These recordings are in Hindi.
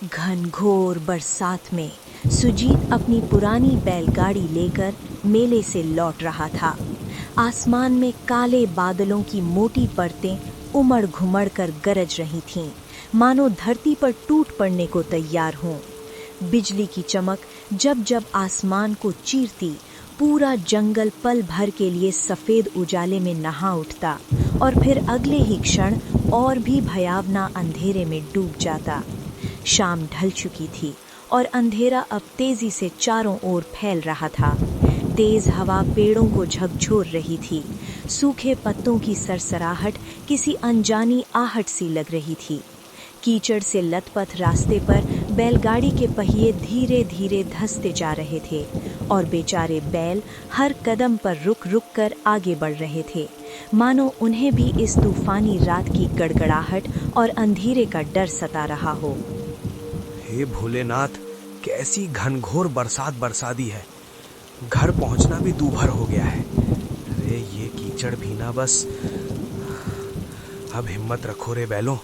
घनघोर बरसात में सुजीत अपनी पुरानी बैलगाड़ी लेकर मेले से लौट रहा था। आसमान में काले बादलों की मोटी परतें उमड़ घुमड़ कर गरज रही थीं, मानो धरती पर टूट पड़ने को तैयार हों। बिजली की चमक जब जब आसमान को चीरती, पूरा जंगल पल भर के लिए सफेद उजाले में नहा उठता और फिर अगले ही क्षण और भी भयावना अंधेरे में डूब जाता। शाम ढल चुकी थी और अंधेरा अब तेजी से चारों ओर फैल रहा था। तेज हवा पेड़ों को झकझोर रही थी। सूखे पत्तों की सरसराहट किसी अनजानी आहट सी लग रही थी। कीचड़ से लथपथ रास्ते पर बैलगाड़ी के पहिए धीरे धीरे धंसते जा रहे थे और बेचारे बैल हर कदम पर रुक रुक कर आगे बढ़ रहे थे, मानो उन्हें भी इस तूफानी रात की गड़गड़ाहट और अंधेरे का डर सता रहा हो। हे भोलेनाथ, कैसी घनघोर बरसात बरसा दी है। घर पहुंचना भी दूभर हो गया है। अरे ये कीचड़ भी ना बस। अब हिम्मत रखो रे बैलों,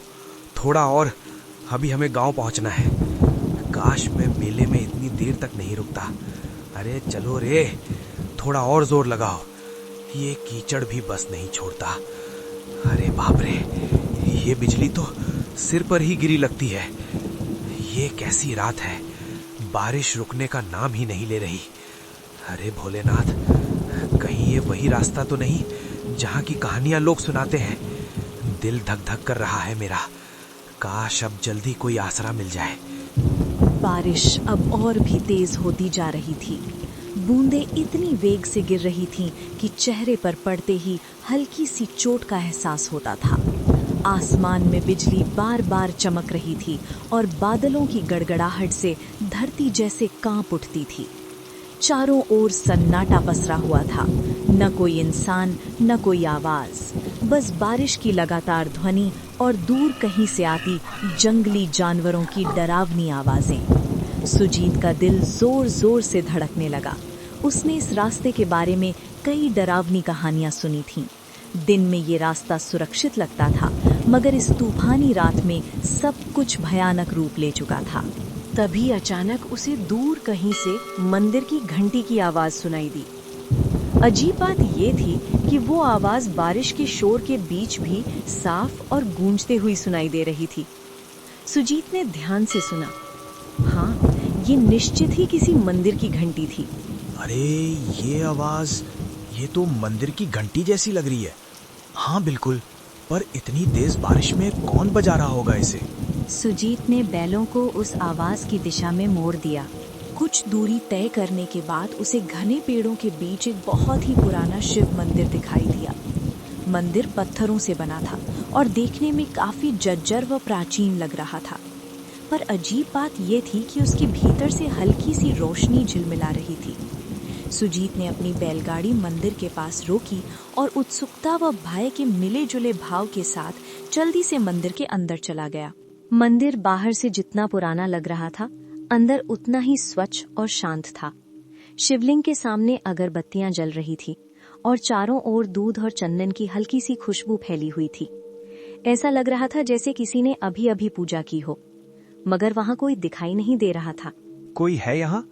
थोड़ा और, अभी हमें गांव पहुंचना है। काश मैं मेले में इतनी देर तक नहीं रुकता। अरे चलो रे, थोड़ा और जोर लगाओ, ये कीचड़ भी बस नहीं छोड़ता। अरे बाप रे, ये बिजली तो सिर पर ही गिरी लगती है। ये कैसी रात है, बारिश रुकने का नाम ही नहीं ले रही। अरे भोलेनाथ, कहीं ये वही रास्ता तो नहीं जहाँ की कहानियां लोग सुनाते हैं। दिल धक धक कर रहा है मेरा। काश अब जल्दी कोई आसरा मिल जाए। बारिश अब और भी तेज होती जा रही थी। बूंदें इतनी वेग से गिर रही थीं कि चेहरे पर पड़ते ही हल्की सी चोट का एहसास होता था। आसमान में बिजली बार बार चमक रही थी और बादलों की गड़गड़ाहट से धरती जैसे कांप उठती थी। चारों ओर सन्नाटा पसरा हुआ था, न कोई इंसान, न कोई आवाज, बस बारिश की लगातार ध्वनि और दूर कहीं से आती जंगली जानवरों की डरावनी आवाजें। सुजीत का दिल जोर जोर से धड़कने लगा। उसने इस रास्ते के बारे में कई डरावनी कहानियां सुनी थीं। दिन में ये रास्ता सुरक्षित लगता था, मगर इस तूफानी रात में सब कुछ भयानक रूप ले चुका था। तभी अचानक उसे दूर कहीं से मंदिर की घंटी की आवाज सुनाई दी। अजीब बात ये थी कि वो आवाज बारिश के शोर के बीच भी साफ और गूंजते हुई सुनाई दे रही थी। सुजीत ने ध्यान से सुना। हाँ, ये निश्चित ही किसी मंदिर की घंटी थी। अरे ये आवाज, ये तो मंदिर की घंटी जैसी लग रही है। हाँ बिल्कुल, पर इतनी तेज बारिश में कौन बजा रहा होगा इसे? सुजीत ने बैलों को उस आवाज की दिशा में मोड़ दिया। कुछ दूरी तय करने के बाद उसे घने पेड़ों के बीच एक बहुत ही पुराना शिव मंदिर दिखाई दिया। मंदिर पत्थरों से बना था और देखने में काफी जर्जर व प्राचीन लग रहा था। पर अजीब बात यह थी कि उसके भीतर से हल्की सी रोशनी झिलमिला रही थी। सुजीत ने अपनी बैलगाड़ी मंदिर के पास रोकी और उत्सुकता व भय के मिले जुले भाव के साथ जल्दी से मंदिर के अंदर चला गया। मंदिर बाहर से जितना पुराना लग रहा था, अंदर उतना ही स्वच्छ और शांत था। शिवलिंग के सामने अगरबत्तियां जल रही थी और चारों ओर दूध और चंदन की हल्की सी खुशबू फैली हुई थी। ऐसा लग रहा था जैसे किसी ने अभी अभी पूजा की हो, मगर वहां कोई दिखाई नहीं दे रहा था। कोई है यहाँ?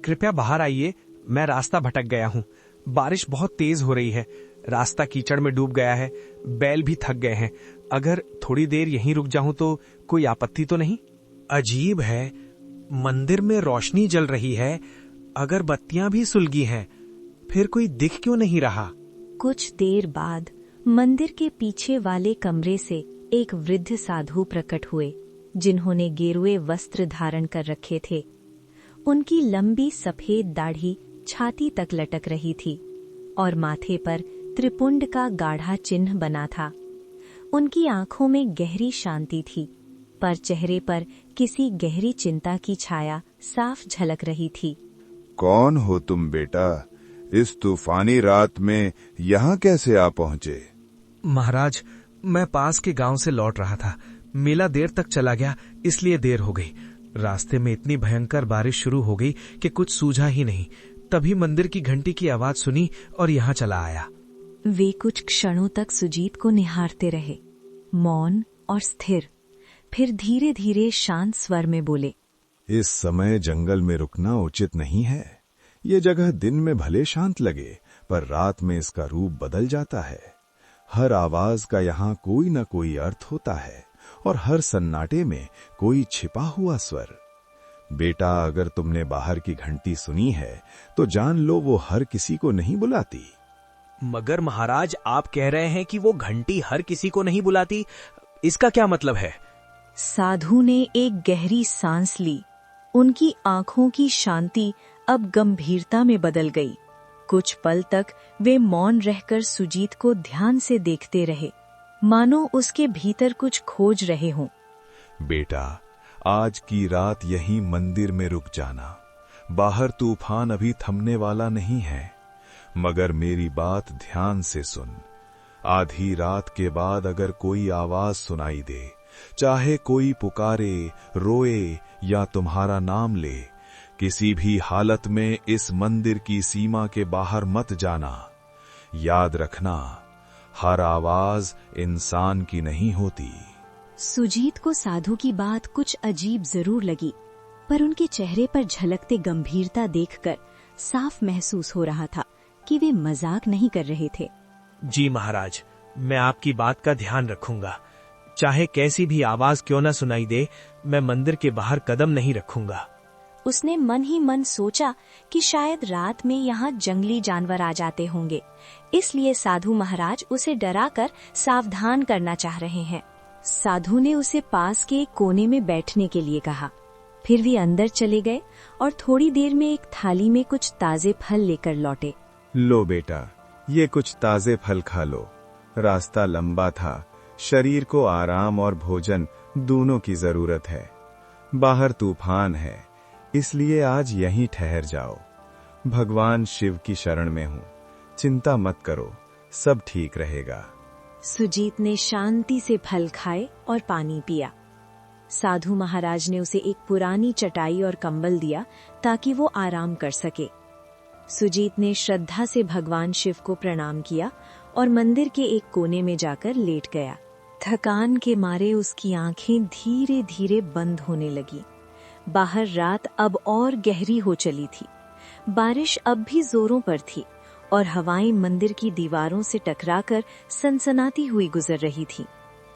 कृपया बाहर आइए, मैं रास्ता भटक गया हूँ। बारिश बहुत तेज हो रही है, रास्ता कीचड़ में डूब गया है, बैल भी थक गए हैं। अगर थोड़ी देर यहीं रुक जाऊं तो कोई आपत्ति तो नहीं? अजीब है, मंदिर में रोशनी जल रही है, अगरबत्तियां भी सुलगी हैं, फिर कोई दिख क्यों नहीं रहा? कुछ देर बाद मंदिर के पीछे वाले कमरे से एक वृद्ध साधु प्रकट हुए, जिन्होंने गेरुए वस्त्र धारण कर रखे थे। उनकी लंबी सफेद दाढ़ी छाती तक लटक रही थी और माथे पर त्रिपुंड का गाढ़ा चिन्ह बना था। उनकी आंखों में गहरी शांति थी, पर चेहरे पर किसी गहरी चिंता की छाया साफ झलक रही थी। कौन हो तुम बेटा? इस तूफानी रात में यहाँ कैसे आ पहुँचे? महाराज, मैं पास के गांव से लौट रहा था। मेला देर तक चला गया, इसलिए देर हो गई। रास्ते में इतनी भयंकर बारिश शुरू हो गई कि कुछ सूझा ही नहीं। तभी मंदिर की घंटी की आवाज सुनी और यहाँ चला आया। वे कुछ क्षणों तक सुजीत को निहारते रहे, मौन और स्थिर। फिर धीरे धीरे शांत स्वर में बोले, इस समय जंगल में रुकना उचित नहीं है। ये जगह दिन में भले शांत लगे, पर रात में इसका रूप बदल जाता है। हर आवाज का यहाँ कोई न कोई अर्थ होता है और हर सन्नाटे में कोई छिपा हुआ स्वर। बेटा, अगर तुमने बाहर की घंटी सुनी है तो जान लो वो हर किसी को नहीं बुलाती। मगर महाराज, आप कह रहे हैं कि वो घंटी हर किसी को नहीं बुलाती, इसका क्या मतलब है? साधु ने एक गहरी सांस ली। उनकी आंखों की शांति अब गंभीरता में बदल गई। कुछ पल तक वे मौन रहकर सुजीत को ध्यान से देखते रहे, मानो उसके भीतर कुछ खोज रहे हों। बेटा, आज की रात यहीं मंदिर में रुक जाना। बाहर तूफान अभी थमने वाला नहीं है, मगर मेरी बात ध्यान से सुन। आधी रात के बाद अगर कोई आवाज सुनाई दे, चाहे कोई पुकारे, रोए या तुम्हारा नाम ले, किसी भी हालत में इस मंदिर की सीमा के बाहर मत जाना। याद रखना, हर आवाज इंसान की नहीं होती। सुजीत को साधु की बात कुछ अजीब जरूर लगी, पर उनके चेहरे पर झलकते गंभीरता देखकर साफ महसूस हो रहा था कि वे मजाक नहीं कर रहे थे। जी महाराज, मैं आपकी बात का ध्यान रखूंगा। चाहे कैसी भी आवाज क्यों न सुनाई दे, मैं मंदिर के बाहर कदम नहीं रखूंगा। उसने मन ही मन सोचा कि शायद रात में यहाँ जंगली जानवर आ जाते होंगे, इसलिए साधु महाराज उसे डराकर सावधान करना चाह रहे हैं। साधु ने उसे पास के एक कोने में बैठने के लिए कहा। फिर वे अंदर चले गए और थोड़ी देर में एक थाली में कुछ ताजे फल लेकर लौटे। लो बेटा, ये कुछ ताजे फल खा लो। रास्ता लंबा था, शरीर को आराम और भोजन दोनों की जरूरत है। बाहर तूफान है, इसलिए आज यहीं ठहर जाओ। भगवान शिव की शरण में हूँ, चिंता मत करो, सब ठीक रहेगा। सुजीत ने शांति से फल खाए और पानी पिया। साधु महाराज ने उसे एक पुरानी चटाई और कंबल दिया ताकि वो आराम कर सके। सुजीत ने श्रद्धा से भगवान शिव को प्रणाम किया और मंदिर के एक कोने में जाकर लेट गया। थकान के मारे उसकी आंखें धीरे धीरे बंद होने लगी। बाहर रात अब और गहरी हो चली थी। बारिश अब भी जोरों पर थी और हवाएं मंदिर की दीवारों से टकराकर सनसनाती हुई गुजर रही थी।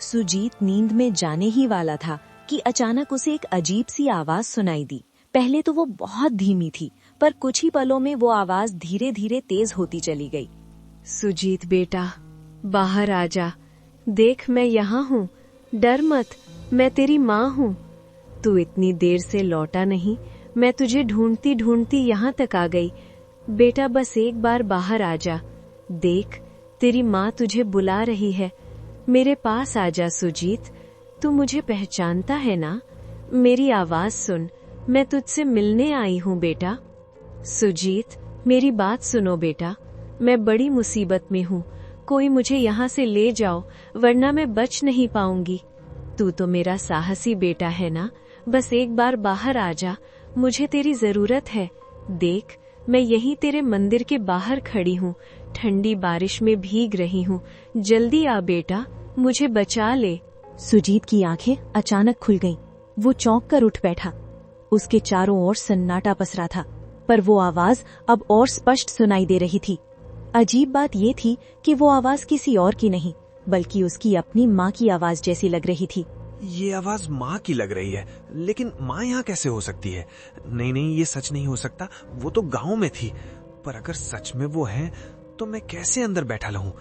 सुजीत नींद में जाने ही वाला था कि अचानक उसे एक अजीब सी आवाज सुनाई दी। पहले तो वो बहुत धीमी थी, पर कुछ ही पलों में वो आवाज धीरे धीरे तेज होती चली गई। सुजीत बेटा, बाहर आजा। देख, मैं यहाँ हूँ, डर मत, मैं तेरी माँ हूँ। तू इतनी देर से लौटा नहीं, मैं तुझे ढूंढती ढूंढती यहाँ तक आ गई। बेटा, बस एक बार बाहर आजा। देख, तेरी माँ तुझे बुला रही है। मेरे पास आजा सुजीत, तू मुझे पहचानता है ना? मेरी आवाज सुन, मैं तुझसे मिलने आई हूँ बेटा। सुजीत, मेरी बात सुनो बेटा, मैं बड़ी मुसीबत में हूँ। कोई मुझे यहाँ से ले जाओ, वरना मैं बच नहीं पाऊंगी। तू तो मेरा साहसी बेटा है ना, बस एक बार बाहर आजा, मुझे तेरी जरूरत है। देख, मैं यहीं तेरे मंदिर के बाहर खड़ी हूँ, ठंडी बारिश में भीग रही हूँ। जल्दी आ बेटा, मुझे बचा ले। सुजीत की आंखें अचानक खुल गईं। वो चौंक कर उठ बैठा। उसके चारों ओर सन्नाटा पसरा था, पर वो आवाज अब और स्पष्ट सुनाई दे रही थी। अजीब बात ये थी कि वो आवाज किसी और की नहीं, बल्कि उसकी अपनी माँ की आवाज जैसी लग रही थी। ये आवाज माँ की लग रही है, लेकिन माँ यहाँ कैसे हो सकती है? नहीं, ये सच नहीं हो सकता। वो तो गांव में थी, पर अगर सच में वो है तो मैं कैसे अंदर बैठा रहूं?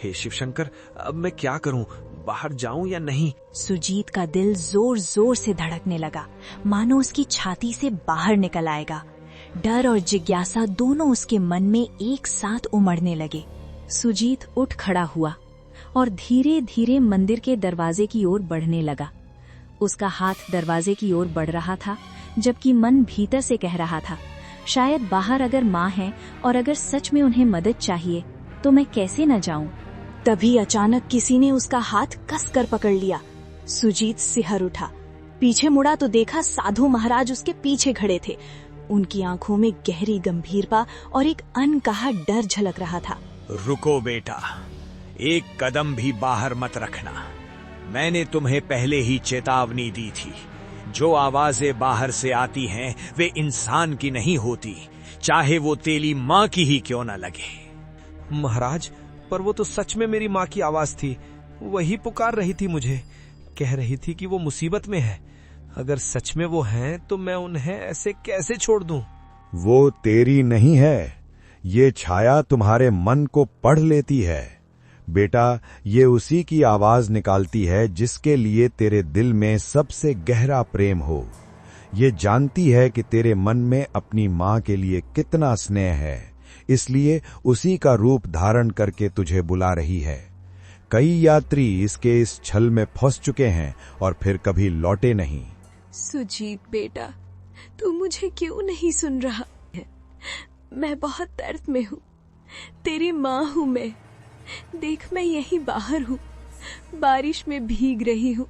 हे शिव शंकर, अब मैं क्या करूं? बाहर जाऊं या नहीं? सुजीत का दिल जोर जोर से धड़कने लगा, मानो उसकी छाती से बाहर निकल आएगा। डर और जिज्ञासा दोनों उसके मन में एक साथ उमड़ने लगे। सुजीत उठ खड़ा हुआ और धीरे धीरे मंदिर के दरवाजे की ओर बढ़ने लगा। उसका हाथ दरवाजे की ओर बढ़ रहा था, जबकि मन भीतर से कह रहा था, शायद बाहर अगर माँ है और अगर सच में उन्हें मदद चाहिए तो मैं कैसे न जाऊं। तभी अचानक किसी ने उसका हाथ कसकर पकड़ लिया। सुजीत सिहर उठा, पीछे मुड़ा तो देखा साधु महाराज उसके पीछे खड़े थे। उनकी आंखों में गहरी गंभीरता और एक अनकहा डर झलक रहा था। रुको बेटा, एक कदम भी बाहर मत रखना। मैंने तुम्हें पहले ही चेतावनी दी थी। जो आवाजें बाहर से आती हैं वे इंसान की नहीं होती, चाहे वो तेरी माँ की ही क्यों न लगे। महाराज, पर वो तो सच में मेरी माँ की आवाज थी। वही पुकार रही थी मुझे, कह रही थी कि वो मुसीबत में है। अगर सच में वो हैं तो मैं उन्हें ऐसे कैसे छोड़ दूं? वो तेरी नहीं है, ये छाया तुम्हारे मन को पढ़ लेती है। बेटा, ये उसी की आवाज निकालती है जिसके लिए तेरे दिल में सबसे गहरा प्रेम हो। ये जानती है कि तेरे मन में अपनी माँ के लिए कितना स्नेह है, इसलिए उसी का रूप धारण करके तुझे बुला रही है। कई यात्री इसके इस छल में फंस चुके हैं और फिर कभी लौटे नहीं। सुजीत बेटा, तू मुझे क्यों नहीं सुन रहा है? मैं बहुत दर्द में हूँ। तेरी माँ हूँ मैं। देख, मैं यहीं बाहर हूँ, बारिश में भीग रही हूँ।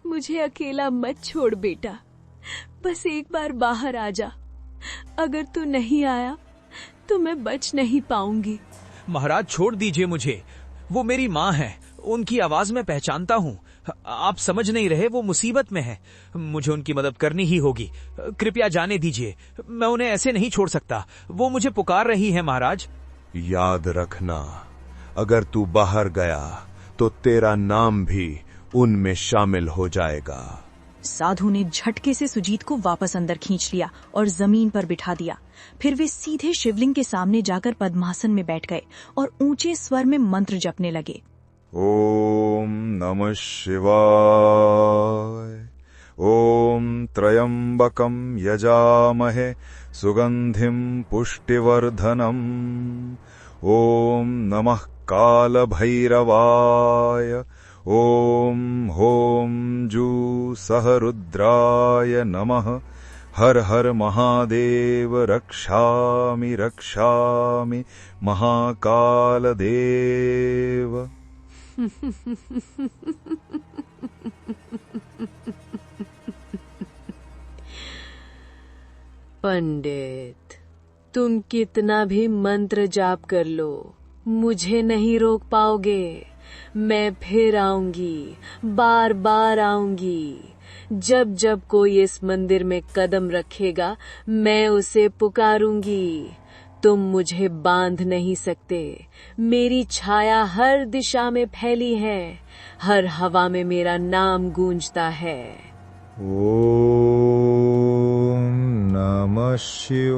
मुझे अकेला मत छोड़ बेटा, बस एक बार बाहर आ जा। अगर तू नहीं आया तो मैं बच नहीं पाऊंगी। महाराज, छोड़ दीजिए मुझे। वो मेरी माँ है, उनकी आवाज मैं पहचानता हूँ। आप समझ नहीं रहे, वो मुसीबत में है। मुझे उनकी मदद करनी ही होगी। कृपया जाने दीजिए, मैं उन्हें ऐसे नहीं छोड़ सकता। वो मुझे पुकार रही है महाराज। याद रखना, अगर तू बाहर गया तो तेरा नाम भी उनमें शामिल हो जाएगा। साधु ने झटके से सुजीत को वापस अंदर खींच लिया और जमीन पर बिठा दिया। फिर वे सीधे शिवलिंग के सामने जाकर पद्मासन में बैठ गए और ऊंचे स्वर में मंत्र जपने लगे। ओम नमः शिवाय। ओम त्रयंबकम यजामहे सुगंधिम पुष्टिवर्धनम। ओम नमः काल भैरवाय। ओम होम जू सहरुद्राय नमः। हर हर महादेव रक्षामि रक्षामि महाकाल देव। पंडित, तुम कितना भी मंत्र जाप कर लो, मुझे नहीं रोक पाओगे। मैं फिर आऊंगी, बार बार आऊंगी। जब जब कोई इस मंदिर में कदम रखेगा, मैं उसे पुकारूंगी। तुम मुझे बांध नहीं सकते। मेरी छाया हर दिशा में फैली है, हर हवा में मेरा नाम गूंजता है। ओम नमः शिवाय।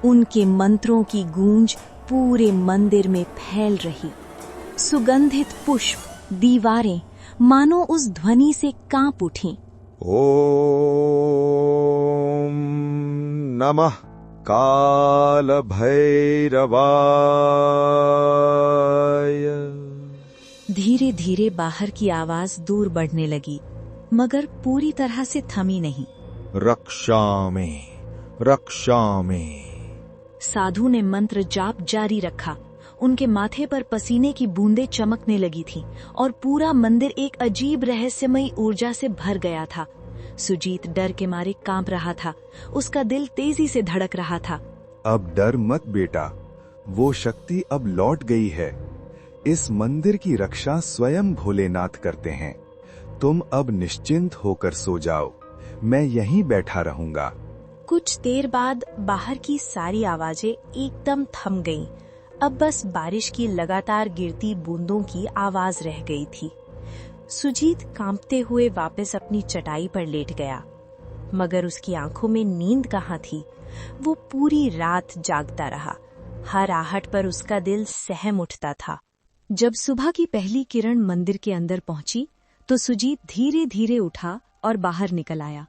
उनके मंत्रों की गूंज पूरे मंदिर में फैल रही। सुगंधित पुष्प, दीवारें मानो उस ध्वनि से कांप उठीं। ओम नमः काल भैरवाय। धीरे धीरे बाहर की आवाज दूर बढ़ने लगी, मगर पूरी तरह से थमी नहीं। रक्षामि रक्षामि। साधु ने मंत्र जाप जारी रखा। उनके माथे पर पसीने की बूंदें चमकने लगी थीं और पूरा मंदिर एक अजीब रहस्यमयी ऊर्जा से भर गया था। सुजीत डर के मारे कांप रहा था। उसका दिल तेजी से धड़क रहा था। अब डर मत बेटा, वो शक्ति अब लौट गई है। इस मंदिर की रक्षा स्वयं भोलेनाथ करते हैं। तुम अब निश्चिंत होकर सो जाओ, मैं यहीं बैठा रहूंगा। कुछ देर बाद बाहर की सारी आवाजें एकदम थम गईं। अब बस बारिश की लगातार गिरती बूंदों की आवाज रह गई थी। सुजीत कांपते हुए वापस अपनी चटाई पर लेट गया, मगर उसकी आंखों में नींद कहाँ थी। वो पूरी रात जागता रहा। हर आहट पर उसका दिल सहम उठता था। जब सुबह की पहली किरण मंदिर के अंदर पहुंची तो सुजीत धीरे धीरे उठा और बाहर निकल आया।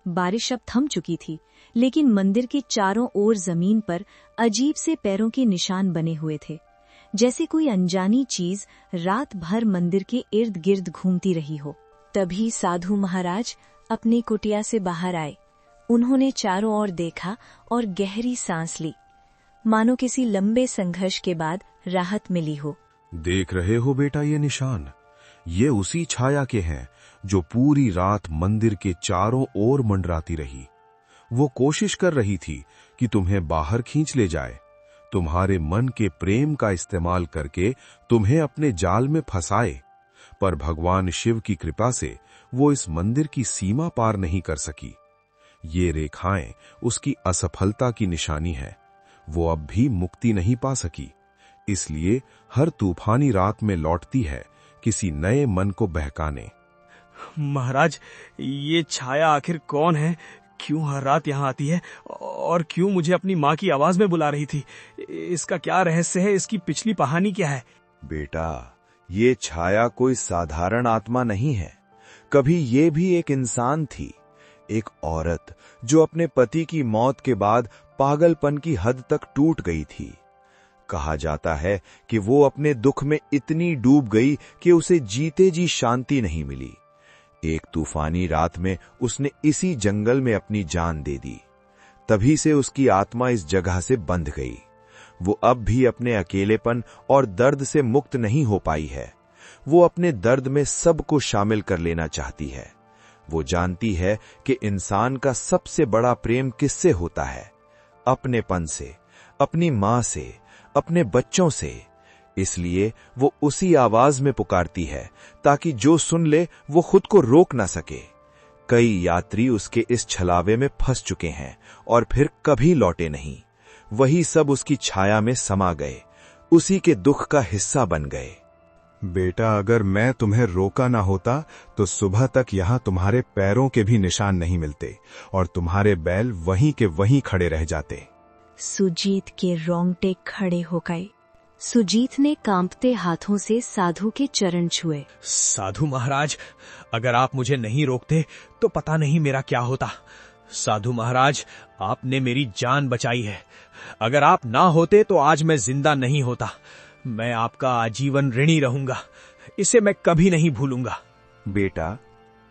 बारिश अब थम चुकी थी, लेकिन मंदिर के चारों ओर जमीन पर अजीब से पैरों के निशान बने हुए थे, जैसे कोई अनजानी चीज रात भर मंदिर के इर्द गिर्द घूमती रही हो। तभी साधु महाराज अपनी कुटिया से बाहर आए। उन्होंने चारों ओर देखा और गहरी सांस ली, मानो किसी लंबे संघर्ष के बाद राहत मिली हो। देख रहे हो बेटा ये निशान? ये उसी छाया के हैं जो पूरी रात मंदिर के चारों ओर मंडराती रही। वो कोशिश कर रही थी कि तुम्हें बाहर खींच ले जाए। तुम्हारे मन के प्रेम का इस्तेमाल करके तुम्हें अपने जाल में फंसाए, पर भगवान शिव की कृपा से वो इस मंदिर की सीमा पार नहीं कर सकी। ये रेखाएं उसकी असफलता की निशानी है। वो अब भी मुक्ति नहीं पा सकी, इसलिए हर तूफानी रात में लौटती है किसी नए मन को बहकाने। महाराज, ये छाया आखिर कौन है? क्यों हर रात यहाँ आती है और क्यों मुझे अपनी माँ की आवाज में बुला रही थी? इसका क्या रहस्य है? इसकी पिछली कहानी क्या है? बेटा, ये छाया कोई साधारण आत्मा नहीं है। कभी ये भी एक इंसान थी, एक औरत जो अपने पति की मौत के बाद पागलपन की हद तक टूट गई थी। कहा जाता है कि वो अपने दुख में इतनी डूब गई कि उसे जीते जी शांति नहीं मिली। एक तूफानी रात में उसने इसी जंगल में अपनी जान दे दी। तभी से उसकी आत्मा इस जगह से बंध गई। वो अब भी अपने अकेलेपन और दर्द से मुक्त नहीं हो पाई है। वो अपने दर्द में सबको शामिल कर लेना चाहती है। वो जानती है कि इंसान का सबसे बड़ा प्रेम किससे होता है? अपनेपन से, अपनी माँ से, अपने बच्चों से। इसलिए वो उसी आवाज में पुकारती है ताकि जो सुन ले वो खुद को रोक ना सके। कई यात्री उसके इस छलावे में फंस चुके हैं और फिर कभी लौटे नहीं। वही सब उसकी छाया में समा गए, उसी के दुख का हिस्सा बन गए। बेटा, अगर मैं तुम्हें रोका ना होता तो सुबह तक यहाँ तुम्हारे पैरों के भी निशान नहीं मिलते और तुम्हारे बैल वहीं के वहीं खड़े रह जाते। सुजीत के रोंगटे खड़े हो गए। सुजीत ने कांपते हाथों से साधु के चरण छुए। साधु महाराज, अगर आप मुझे नहीं रोकते तो पता नहीं मेरा क्या होता। साधु महाराज, आपने मेरी जान बचाई है। अगर आप ना होते तो आज मैं जिंदा नहीं होता। मैं आपका आजीवन ऋणी रहूंगा। इसे मैं कभी नहीं भूलूंगा। बेटा,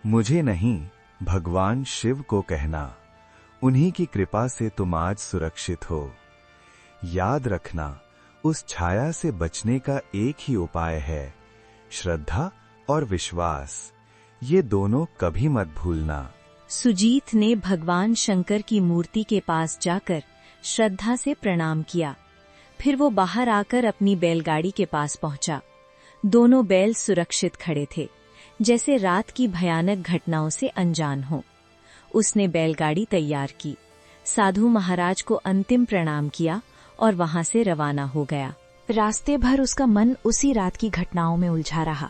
मुझे नहीं, भगवान शिव को कहना। उन्हीं की कृपा से तुम आज सुरक्षित हो। याद रखना, उस छाया से बचने का एक ही उपाय है, श्रद्धा और विश्वास। ये दोनों कभी मत भूलना। सुजीत ने भगवान शंकर की मूर्ति के पास जाकर श्रद्धा से प्रणाम किया। फिर वो बाहर आकर अपनी बैलगाड़ी के पास पहुंचा। दोनों बैल सुरक्षित खड़े थे, जैसे रात की भयानक घटनाओं से अनजान हो। उसने बैलगाड़ी तैयार की, साधु महाराज को अंतिम प्रणाम किया और वहां से रवाना हो गया। रास्ते भर उसका मन उसी रात की घटनाओं में उलझा रहा।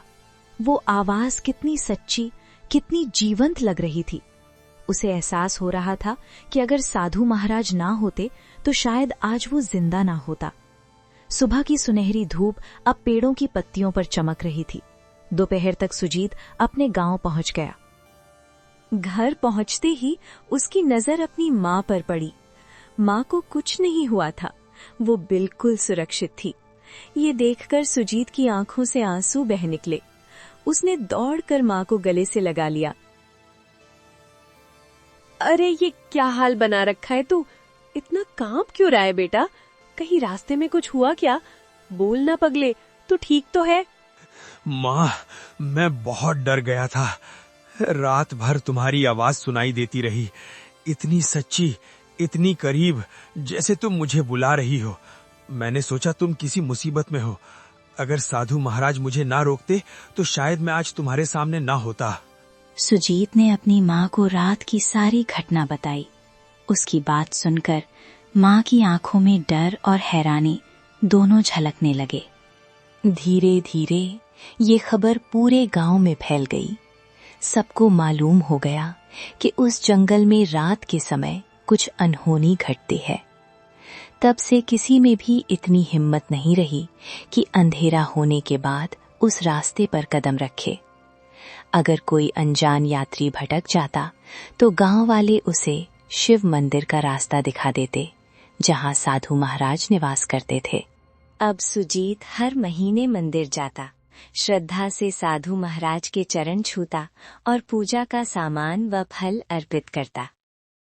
वो आवाज कितनी सच्ची, कितनी जीवंत लग रही थी। उसे एहसास हो रहा था कि अगर साधु महाराज ना होते तो शायद आज वो जिंदा ना होता। सुबह की सुनहरी धूप अब पेड़ों की पत्तियों पर चमक रही थी। दोपहर तक सुजीत अपने गांव पहुंच गया। घर पहुंचते ही उसकी नजर अपनी माँ पर पड़ी। माँ को कुछ नहीं हुआ था, वो बिल्कुल सुरक्षित थी। ये देखकर सुजीत की आंखों से आंसू बह निकले। उसने दौड़कर माँ को गले से लगा लिया। अरे ये क्या हाल बना रखा है तू? इतना कांप क्यों रहा है बेटा? कहीं रास्ते में कुछ हुआ क्या? बोल ना पगले, तू ठीक तो है? माँ, मैं बहुत डर गया था। रात भर तुम्हारी आवाज सुनाई देती रही, इतनी सच्ची, इतनी करीब, जैसे तुम मुझे बुला रही हो। मैंने सोचा तुम किसी मुसीबत में हो। अगर साधु महाराज मुझे ना रोकते तो शायद मैं आज तुम्हारे सामने ना होता। सुजीत ने अपनी माँ को रात की सारी घटना बताई। उसकी बात सुनकर माँ की आंखों में डर और हैरानी दोनों झलकने लगे। धीरे धीरे ये खबर पूरे गांव में फैल गई। सबको मालूम हो गया कि उस जंगल में रात के समय कुछ अनहोनी घटती है। तब से किसी में भी इतनी हिम्मत नहीं रही कि अंधेरा होने के बाद उस रास्ते पर कदम रखे। अगर कोई अनजान यात्री भटक जाता तो गांव वाले उसे शिव मंदिर का रास्ता दिखा देते, जहां साधु महाराज निवास करते थे। अब सुजीत हर महीने मंदिर जाता, श्रद्धा से साधु महाराज के चरण छूता और पूजा का सामान व फल अर्पित करता।